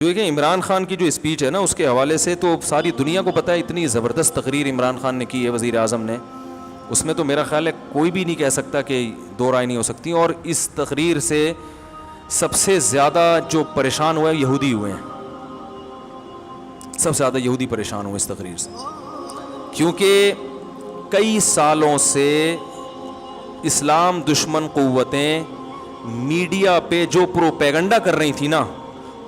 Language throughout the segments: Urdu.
دیکھیں عمران خان کی جو اسپیچ ہے نا اس کے حوالے سے تو ساری دنیا کو پتہ ہے اتنی زبردست تقریر عمران خان نے کی ہے وزیر اعظم نے, اس میں تو میرا خیال ہے کوئی بھی نہیں کہہ سکتا کہ دو رائے نہیں ہو سکتی. اور اس تقریر سے سب سے زیادہ جو پریشان ہوئے یہودی ہوئے ہیں, سب سے زیادہ یہودی پریشان ہوئے اس تقریر سے, کیونکہ کئی سالوں سے اسلام دشمن قوتیں میڈیا پہ جو پروپیگنڈا کر رہی تھی نا,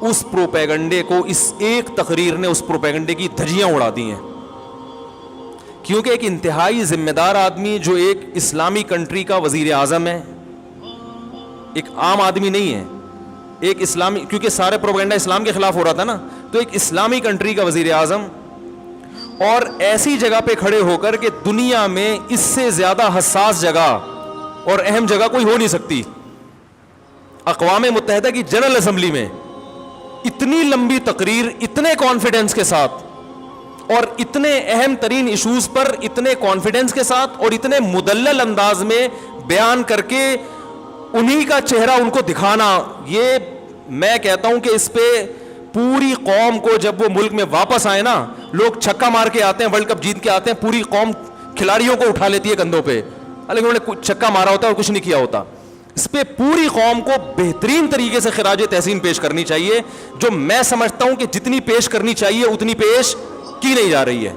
اس پروپیگنڈے کو اس ایک تقریر نے اس پروپیگنڈے کی دھجیاں اڑا دی ہیں. کیونکہ ایک انتہائی ذمہ دار آدمی جو ایک اسلامی کنٹری کا وزیر اعظم ہے, ایک عام آدمی نہیں ہے, ایک اسلامی, کیونکہ سارے پروپیگنڈا اسلام کے خلاف ہو رہا تھا نا, تو ایک اسلامی کنٹری کا وزیر اعظم, اور ایسی جگہ پہ کھڑے ہو کر کہ دنیا میں اس سے زیادہ حساس جگہ اور اہم جگہ کوئی ہو نہیں سکتی, اقوام متحدہ کی جنرل اسمبلی میں اتنی لمبی تقریر اتنے کانفیڈنس کے ساتھ اور اتنے اہم ترین ایشوز پر اتنے کانفیڈنس کے ساتھ اور اتنے مدلل انداز میں بیان کر کے انہی کا چہرہ ان کو دکھانا, یہ میں کہتا ہوں کہ اس پہ پوری قوم کو, جب وہ ملک میں واپس آئے نا, لوگ چھکا مار کے آتے ہیں, ورلڈ کپ جیت کے آتے ہیں, پوری قوم کھلاڑیوں کو اٹھا لیتی ہے کندھوں پہ, لیکن انہوں نے چھکا مارا ہوتا ہے اور کچھ نہیں کیا ہوتا. اس پہ پوری قوم کو بہترین طریقے سے خراج تحسین پیش کرنی چاہیے, جو میں سمجھتا ہوں کہ جتنی پیش کرنی چاہیے اتنی پیش کی نہیں جا رہی ہے.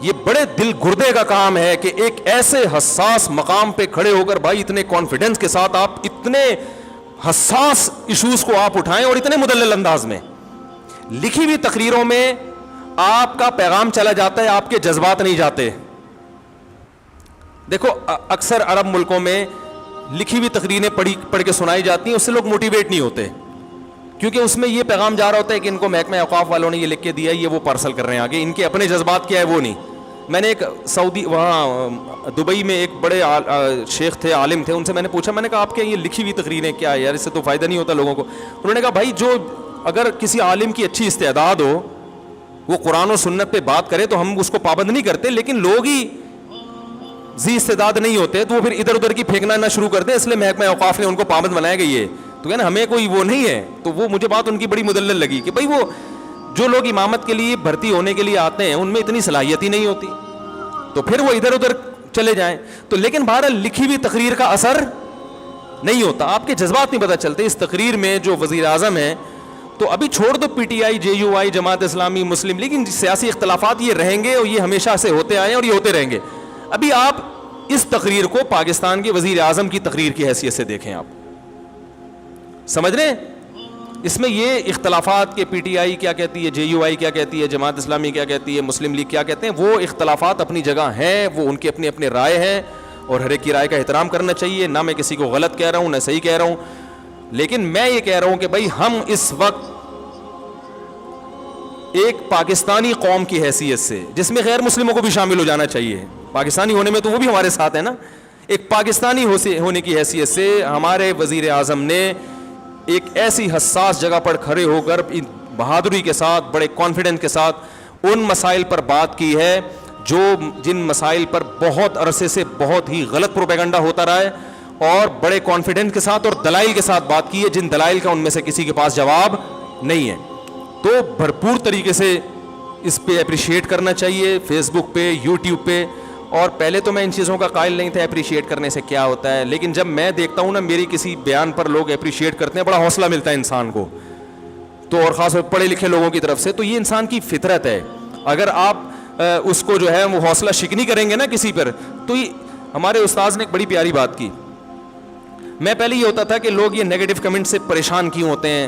یہ بڑے دل گردے کا کام ہے کہ ایک ایسے حساس مقام پہ کھڑے ہو کر بھائی اتنے کانفیڈنس کے ساتھ آپ اتنے حساس ایشوز کو آپ اٹھائیں اور اتنے مدلل انداز میں. لکھی ہوئی تقریروں میں آپ کا پیغام چلا جاتا ہے, آپ کے جذبات نہیں جاتے. دیکھو اکثر عرب ملکوں میں لکھی ہوئی تقریریں پڑھ کے سنائی جاتی ہیں, اس سے لوگ موٹیویٹ نہیں ہوتے, کیونکہ اس میں یہ پیغام جا رہا ہوتا ہے کہ ان کو محکمہ اوقاف والوں نے یہ لکھ کے دیا ہے, یہ وہ پارسل کر رہے ہیں آگے, ان کے اپنے جذبات کیا ہے وہ نہیں. میں نے ایک سعودی وہاں دبئی میں ایک بڑے شیخ تھے, عالم تھے, ان سے میں نے پوچھا, میں نے کہا آپ کے یہ لکھی ہوئی تقریریں کیا ہے یار, اس سے تو فائدہ نہیں ہوتا لوگوں کو. انہوں نے کہا بھائی جو اگر کسی عالم کی اچھی استعداد ہو, وہ قرآن و سنت پہ بات کرے تو ہم اس کو پابند نہیں کرتے, لیکن لوگ ہی ذی استعداد نہیں ہوتے تو وہ پھر ادھر ادھر کی پھینکنا نہ شروع کرتے, اس لیے محکمہ اوقاف نے ان کو پابند بنایا گئی ہے. تو کہنا ہمیں کوئی وہ نہیں ہے. تو وہ مجھے بات ان کی بڑی مدلل لگی کہ بھائی وہ جو لوگ امامت کے لیے بھرتی ہونے کے لیے آتے ہیں ان میں اتنی صلاحیت ہی نہیں ہوتی, تو پھر وہ ادھر ادھر چلے جائیں. تو لیکن بہرحال لکھی ہوئی تقریر کا اثر نہیں ہوتا, آپ کے جذبات نہیں پتہ چلتے. اس تقریر میں جو وزیر اعظم ہیں, تو ابھی چھوڑ دو P T I, J you I, Jamaat Islami, Muslim league, ان سیاسی اختلافات یہ رہیں گے اور یہ ہمیشہ سے ہوتے آئے ہیں اور یہ ہوتے رہیں گے. ابھی آپ اس تقریر کو پاکستان کے وزیر اعظم کی تقریر کی حیثیت سے دیکھیں, آپ سمجھ رہے ہیں اس میں یہ اختلافات کہ پی ٹی آئی کیا کہتی ہے, جے یو آئی کیا کہتی ہے, جماعت اسلامی کیا کہتی ہے, مسلم لیگ کیا کہتے ہیں, وہ اختلافات اپنی جگہ ہیں, وہ ان کے اپنے اپنے رائے ہیں اور ہر ایک کی رائے کا احترام کرنا چاہیے. نہ میں کسی کو غلط کہہ رہا ہوں نہ صحیح کہہ رہا ہوں, لیکن میں یہ کہہ رہا ہوں کہ بھائی ہم اس وقت ایک پاکستانی قوم کی حیثیت سے, جس میں غیر مسلموں کو بھی شامل ہو جانا چاہیے, پاکستانی ہونے میں تو وہ بھی ہمارے ساتھ ہیں نا, ایک پاکستانی ہونے کی حیثیت سے ہمارے وزیر اعظم نے ایک ایسی حساس جگہ پر کھڑے ہو کر بہادری کے ساتھ, بڑے کانفیڈنس کے ساتھ ان مسائل پر بات کی ہے جن مسائل پر بہت عرصے سے بہت ہی غلط پروپیگنڈا ہوتا رہا ہے, اور بڑے کانفیڈنس کے ساتھ اور دلائل کے ساتھ بات کی ہے, جن دلائل کا ان میں سے کسی کے پاس جواب نہیں ہے. تو بھرپور طریقے سے اس پہ اپریشیٹ کرنا چاہیے, فیس بک پہ, یوٹیوب پہ. اور پہلے تو میں ان چیزوں کا قائل نہیں تھا اپریشیٹ کرنے سے کیا ہوتا ہے, لیکن جب میں دیکھتا ہوں نا میری کسی بیان پر لوگ اپریشیٹ کرتے ہیں, بڑا حوصلہ ملتا ہے انسان کو, تو اور خاص طور پر پڑھے لکھے لوگوں کی طرف سے. تو یہ انسان کی فطرت ہے, اگر آپ اس کو جو ہے وہ حوصلہ شکنی کریں گے نا کسی پر. تو ہمارے استاذ نے ایک بڑی پیاری بات کی. میں پہلے یہ ہوتا تھا کہ لوگ یہ نیگیٹو کمنٹ سے پریشان کیوں ہوتے ہیں,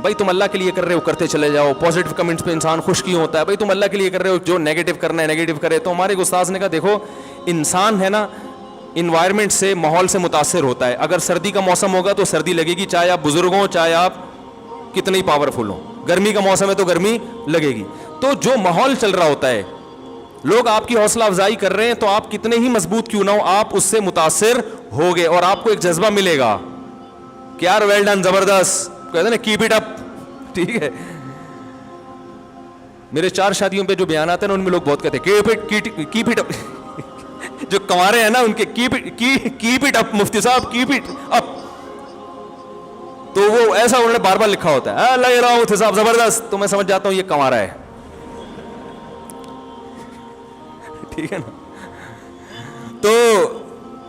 بھائی تم اللہ کے لیے کر رہے ہو کرتے چلے جاؤ, پازیٹیو کمنٹس پہ انسان خوش کیوں ہوتا ہے, بھائی تم اللہ کے لیے کر رہے ہو, جو نیگیٹو کرنا ہے نیگیٹو کرے. تو ہمارے استاذ نے کہا دیکھو انسان ہے نا انوائرمنٹ سے, ماحول سے متاثر ہوتا ہے. اگر سردی کا موسم ہوگا تو سردی لگے گی, چاہے آپ بزرگ ہوں چاہے آپ کتنے ہی پاورفل ہوں. گرمی کا موسم ہے تو گرمی لگے گی. تو جو ماحول چل رہا ہوتا ہے, لوگ آپ کی حوصلہ افزائی کر رہے ہیں, تو آپ کتنے ہی مضبوط کیوں نہ ہو, آپ اس سے متاثر ہوگے اور آپ کو ایک جذبہ ملے گا کہ یار ویل ڈن, زبردست, کہتے ہیں نا کیپ اٹ اپ. ٹھیک ہے, میرے 4 شادیوں پہ جو بیانات ہیں نا ان میں لوگ بہت کہتے ہیں کیپ اٹ اپ. جو کنوارے ہیں نا ان کے کیپ اٹ اپ, مفتی صاحب کیپ اٹ اپ. تو وہ ایسا انہوں نے بار بار لکھا ہوتا ہے لگ رہا ہوں صاحب زبردست, تو میں سمجھ جاتا ہوں یہ کما رہا ہے. ٹھیک ہے نا, تو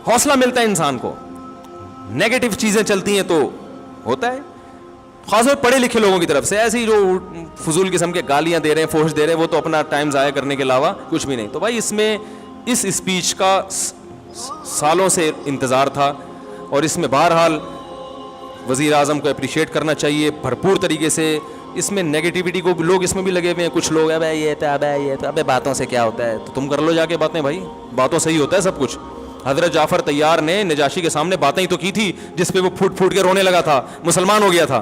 حوصلہ ملتا ہے انسان کو. نیگیٹو چیزیں چلتی ہیں تو ہوتا ہے, خاص طور پڑھے لکھے لوگوں کی طرف سے. ایسی جو فضول قسم کے گالیاں دے رہے ہیں, فحش دے رہے ہیں, وہ تو اپنا ٹائم ضائع کرنے کے علاوہ کچھ بھی نہیں. تو بھائی اس میں اس اسپیچ کا سالوں سے انتظار تھا, اور اس میں بہرحال وزیر اعظم کو اپریشیٹ کرنا چاہیے بھرپور طریقے سے. اس میں نیگیٹیوٹی کو لوگ اس میں بھی لگے ہوئے ہیں, کچھ لوگ ابے یہ تھا, ابے یہ تھا, ابے باتوں سے کیا ہوتا ہے, تو تم کر لو جا کے باتیں بھائی, باتوں سے ہی ہوتا ہے سب کچھ. حضرت جعفر طیار نے نجاشی کے سامنے باتیں ہی تو کی تھی جس پہ وہ پھوٹ پھوٹ کے رونے لگا تھا, مسلمان ہو گیا تھا.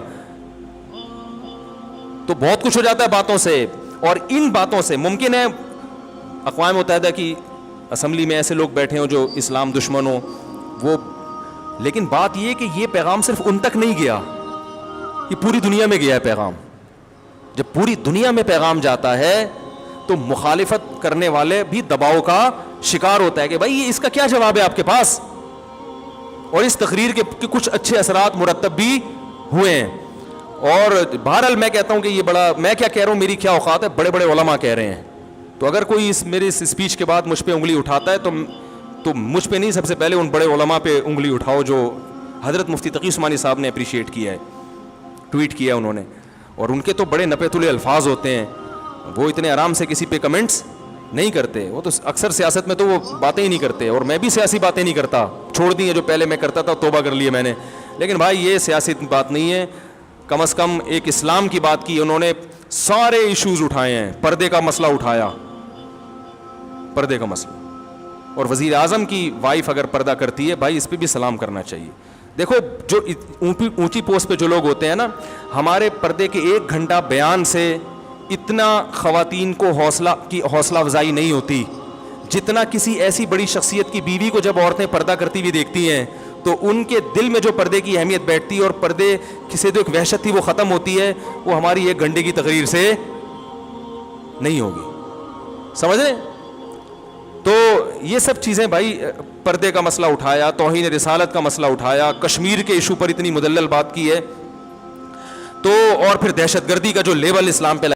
تو بہت کچھ ہو جاتا ہے باتوں سے, اور ان باتوں سے ممکن ہے اقوام متحدہ کی اسمبلی میں ایسے لوگ بیٹھے ہوں جو اسلام دشمن ہوں, وہ, لیکن بات یہ کہ یہ پیغام صرف ان تک نہیں گیا, یہ پوری دنیا میں گیا ہے پیغام. جب پوری دنیا میں پیغام جاتا ہے تو مخالفت کرنے والے بھی دباؤ کا شکار ہوتا ہے کہ بھائی یہ اس کا کیا جواب ہے آپ کے پاس. اور اس تقریر کے کچھ اچھے اثرات مرتب بھی ہوئے ہیں. اور بہرحال میں کہتا ہوں کہ یہ بڑا, میں کیا کہہ رہا ہوں, میری کیا اوقات ہے, بڑے بڑے علماء کہہ رہے ہیں. تو اگر کوئی میرے اس اسپیچ کے بعد مجھ پہ انگلی اٹھاتا ہے تو مجھ پہ نہیں, سب سے پہلے ان بڑے علماء پہ انگلی اٹھاؤ جو حضرت مفتی تقی عثمانی صاحب نے اپریشیٹ کیا ہے, ٹویٹ کیا انہوں نے. اور ان کے تو بڑے نپے تلے الفاظ ہوتے ہیں, وہ اتنے آرام سے کسی پہ کمنٹس نہیں کرتے. وہ تو اکثر سیاست میں تو وہ باتیں ہی نہیں کرتے, اور میں بھی سیاسی باتیں نہیں کرتا, چھوڑ دی ہیں جو پہلے میں کرتا تھا, توبہ کر لی ہے میں نے. لیکن بھائی یہ سیاسی بات نہیں ہے, کم از کم ایک اسلام کی بات کی انہوں نے. سارے ایشوز اٹھائے ہیں, پردے کا مسئلہ اٹھایا, پردے کا مسئلہ. اور وزیر اعظم کی وائف اگر پردہ کرتی ہے بھائی, اس پہ بھی سلام کرنا چاہیے. دیکھو جو اونچی پوسٹ پہ جو لوگ ہوتے ہیں نا, ہمارے پردے کے 1 گھنٹہ بیان سے اتنا خواتین کو حوصلہ افزائی نہیں ہوتی جتنا کسی ایسی بڑی شخصیت کی بیوی کو جب عورتیں پردہ کرتی ہوئی دیکھتی ہیں تو ان کے دل میں جو پردے کی اہمیت بیٹھتی ہے, اور پردے سے جو ایک وحشت تھی وہ ختم ہوتی ہے, وہ ہماری 1 گھنٹے کی تقریر سے نہیں ہوگی. سمجھ رہے ہیں؟ تو یہ سب چیزیں بھائی, پردے کا مسئلہ اٹھایا, توہین رسالت کا مسئلہ اٹھایا, کشمیر کے ایشو پر اتنی مدلل بات کی ہے, تو اور پھر دہشت گردی کا جو لیبل اسلام پہ